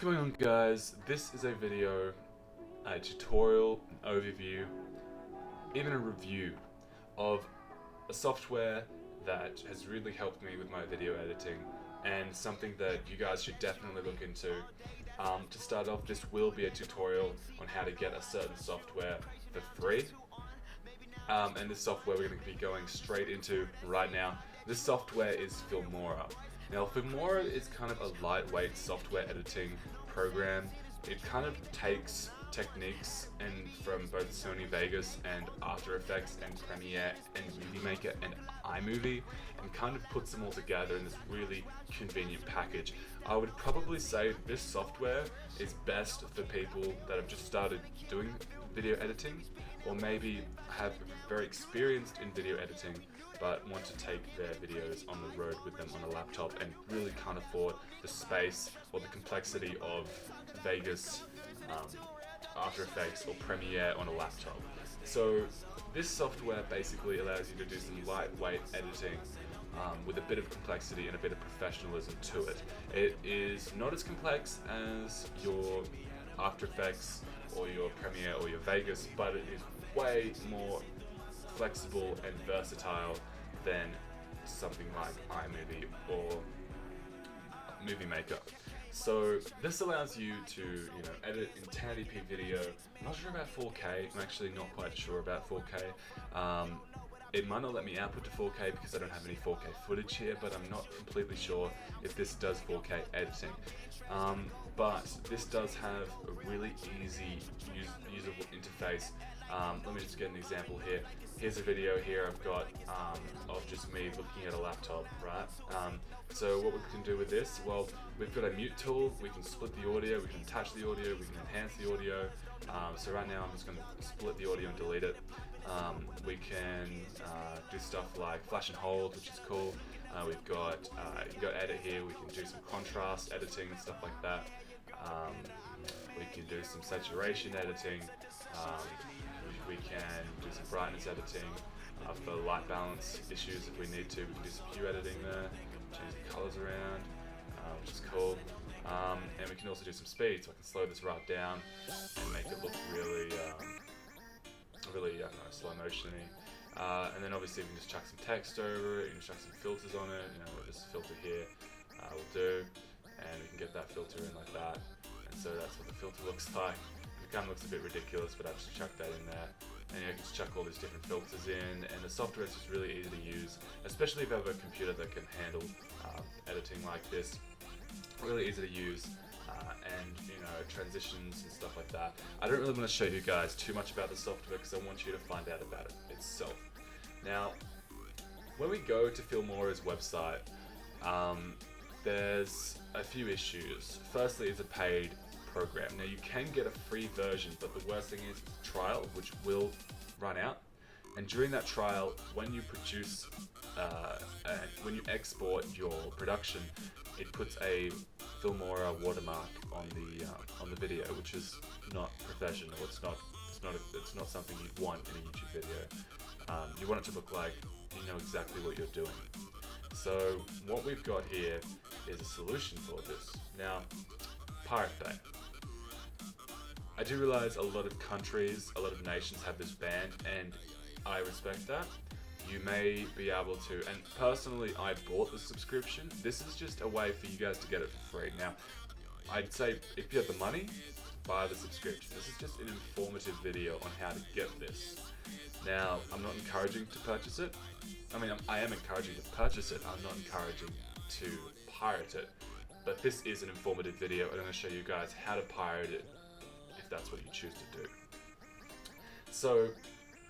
going on, guys? This is a video, a tutorial, an overview, even a review of a software that has really helped me with my video editing and something that you guys should definitely look into. To start off, this will be a tutorial on how to get a certain software for free. And this software we're going to be going straight into right now. This software is Filmora. Now, Filmora is kind of a lightweight software editing program. It kind of takes techniques from both Sony Vegas and After Effects and Premiere and Movie Maker and iMovie and kind of puts them all together in this really convenient package. I would probably say this software is best for people that have just started doing video editing, or maybe have very experienced in video editing but want to take their videos on the road with them on a laptop and really can't afford the space or the complexity of Vegas, After Effects or Premiere on a laptop. So this software basically allows you to do some lightweight editing with a bit of complexity and a bit of professionalism to it. It is not as complex as your After Effects or your Premiere or your Vegas, but it is way more flexible and versatile than something like iMovie or Movie Maker. So this allows you to, edit in 1080p video. I'm not sure about 4K. I'm actually not quite sure about 4K. It might not let me output to 4K because I don't have any 4K footage here, but I'm not completely sure if this does 4K editing. But this does have a really easy, usable interface. Let me just get an example here. Here's a video here I've got of just me looking at a laptop, right? So what we can do with this, well, we've got a mute tool. We can split the audio, we can attach the audio, we can enhance the audio. So right now I'm just going to split the audio and delete it. We can do stuff like flash and hold, which is cool. We've got, you got edit here, we can do some contrast editing and stuff like that. We can do some saturation editing. We can do some brightness editing for light balance issues if we need to. We can do some hue editing there, change the colors around, which is cool. And we can also do some speed, so I can slow this right down and make it look really, I don't know, slow motion-y. And then obviously we can just chuck some text over it, you can chuck some filters on it, this filter here will do, and we can get that filter in like that. And so that's what the filter looks like. It kind of looks a bit ridiculous, but I've just chucked that in there. And you can just chuck all these different filters in, and the software is just really easy to use, especially if you have a computer that can handle editing like this. Really easy to use, and transitions and stuff like that. I don't really want to show you guys too much about the software because I want you to find out about it itself. Now, when we go to Filmora's website, there's a few issues. Firstly, it's a paid program. Now you can get a free version, but the worst thing is trial, which will run out. And during that trial, when you produce, when you export your production, it puts a Filmora watermark on the video, which is not professional. It's not something you'd want in a YouTube video. You want it to look like you know exactly what you're doing. So what we've got here is a solution for this. Now, Pirate Bay. I do realize a lot of countries, a lot of nations have this banned, and I respect that. You may be able to, and personally I bought the subscription. This is just a way for you guys to get it for free. Now, I'd say if you have the money, buy the subscription. This is just an informative video on how to get this. Now, I'm not encouraging to purchase it. I mean, I am encouraging to purchase it. I'm not encouraging to pirate it. But this is an informative video, and I'm going to show you guys how to pirate it if that's what you choose to do. So,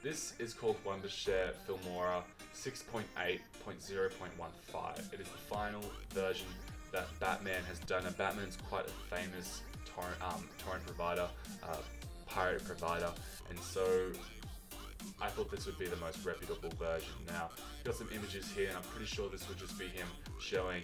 this is called Wondershare Filmora 6.8.0.15. It is the final version that Batman has done, and Batman's quite a famous torrent provider, pirate provider, and so I thought this would be the most reputable version. Now, I've got some images here, and I'm pretty sure this would just be him showing,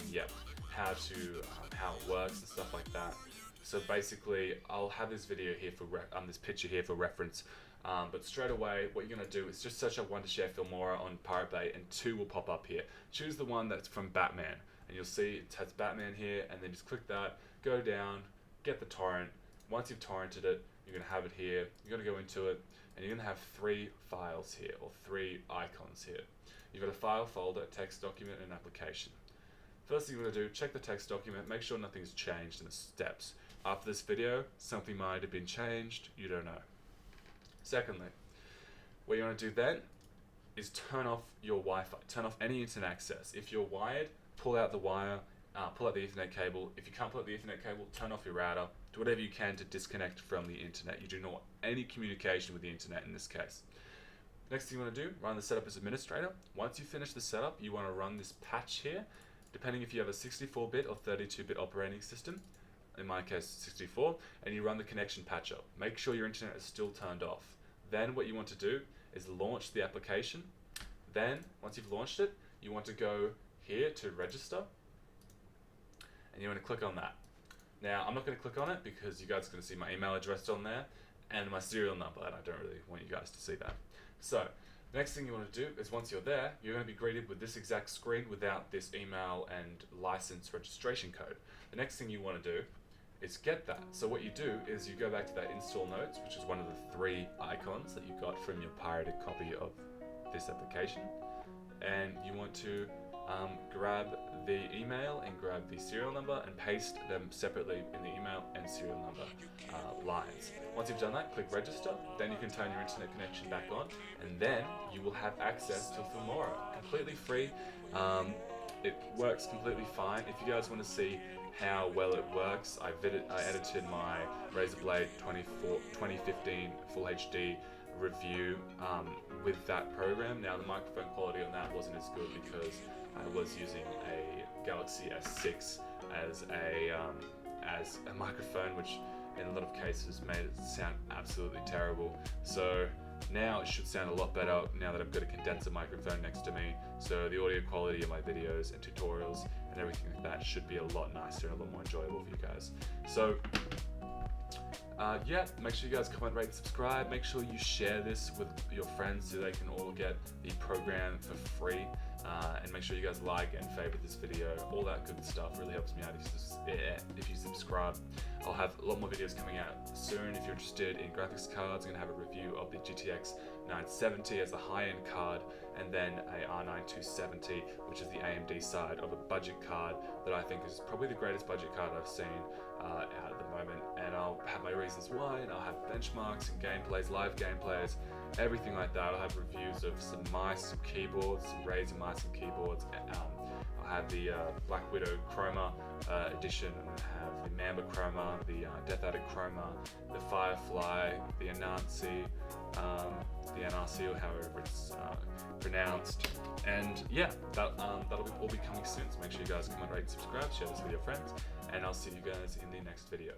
how it works and stuff like that. So basically, I'll have this video here for this picture here for reference. But straight away, what you're going to do is just search up Wondershare Filmora on Pirate Bay, and 2 will pop up here. Choose the one that's from Batman, and you'll see it has Batman here, and then just click that, go down, get the torrent. Once you've torrented it, you're going to have it here. You're going to go into it, and you're going to have 3 files here, or 3 icons here. You've got a file folder, text document, and application. First thing you're going to do, check the text document, make sure nothing's changed in the steps. After this video, something might have been changed, you don't know. Secondly, what you want to do then is turn off your Wi-Fi, turn off any internet access. If you're wired, pull out the wire, pull out the Ethernet cable. If you can't pull out the Ethernet cable, turn off your router. Do whatever you can to disconnect from the internet. You do not want any communication with the internet in this case. Next thing you want to do, run the setup as administrator. Once you finish the setup, you want to run this patch here, depending if you have a 64-bit or 32-bit operating system. In my case, 64, and you run the connection patcher. Make sure your internet is still turned off. Then what you want to do is launch the application. Then, once you've launched it, you want to go here to register, and you want to click on that. Now, I'm not going to click on it because you guys are going to see my email address on there and my serial number, and I don't really want you guys to see that. So, the next thing you want to do is once you're there, you're going to be greeted with this exact screen without this email and license registration code. The next thing you want to do is get that. So what you do is you go back to that install notes, which is one of the 3 icons that you got from your pirated copy of this application, and you want to grab the email and grab the serial number and paste them separately in the email and serial number lines. Once you've done that, click register, then you can turn your internet connection back on, and then you will have access to Filmora, completely free. It works completely fine. If you guys want to see how well it works, I edited my Razer Blade 2015 Full HD review with that program. Now the microphone quality on that wasn't as good because I was using a Galaxy S6 as a microphone, which in a lot of cases made it sound absolutely terrible. So now it should sound a lot better now that I've got a condenser microphone next to me. So the audio quality of my videos and tutorials and everything like that should be a lot nicer and a lot more enjoyable for you guys. So yeah, make sure you guys comment, rate, and subscribe. Make sure you share this with your friends so they can all get the program for free. And make sure you guys like and favorite this video. All that good stuff really helps me out if you subscribe. I'll have a lot more videos coming out soon. If you're interested in graphics cards, I'm going to have a review of the GTX 970 as the high-end card, and then a R9 270, which is the AMD side of a budget card that I think is probably the greatest budget card I've seen out at the moment. And I'll have my reasons why, and I'll have benchmarks and gameplays, live gameplays, everything like that. I'll have reviews of some mice, some keyboards, some Razer mice and keyboards. I'll have the Black Widow Chroma edition, and have the Mamba Chroma, the Death Adder Chroma, the Firefly, the Anansi, the NRC, or however it's pronounced. And yeah, that'll all be coming soon. So make sure you guys comment, rate, subscribe, share this with your friends, and I'll see you guys in the next video.